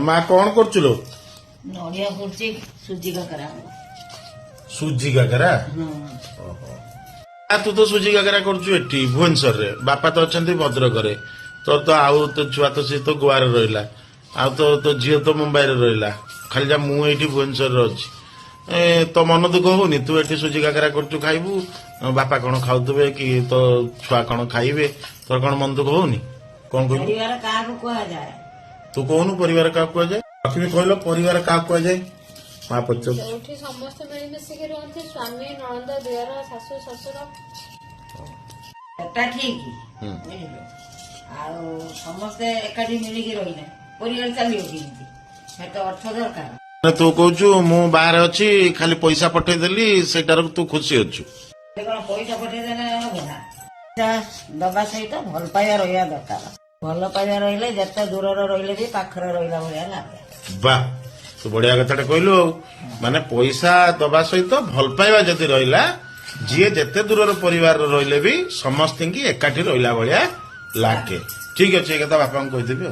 माँ कौन कर नड़िया पड़े सुजी काकरा सुजी काकरा तू तो सुजी काकरा करचु एठी भुवनेश्वर रे बापा तो अच्छा भद्रक रे तोर तो आउ तो छुआ तो सी तो गोवा रहा आउ तो झील तो मुंबई रहा खाली जा मु ये भुवनेश्वर अच्छी तो मन दुख होनी तू ये सुजी काकरा करचु खाइबू बापा कौन खाऊे कि तो छुआ कौन खाइबे तोर कौन मन दुख होनी कौन कह परिवार क्या कहुए तू कहूनु परिवार क्या कहुए लक्ष्मी कहल परिवार क्या कहुए माँ पचार जोठी समस्त मिलमिशिकी रहते स्वामी नणंद दियर शाशु शशुर सेटा ठीक बुझिल आउ समस्ते एकाठी मिलिकी रहिला परिवार चलियो केमती सेटा अर्थ दरकार तू कहू मु बाहर अच्छी खाली पैसा पठेदेली सेटार तू खुशी अच्छु कौन पैसा पठेदेले हब ना दबा सहित भल पाइबा रहा दरकार भल पाइबा रही जिते दूर रही भी पाखर रहा भाया लागे वाह तू बढ़िया कथाटे कहलु माने पैसा दबा सहित भल पाइबा जदि रहिला जी जेते दूर परिवार रहिले भी समस्त की एकाठी रहिला भाया लागे ठीक अच्छे कथा बापा को कहीदेवी।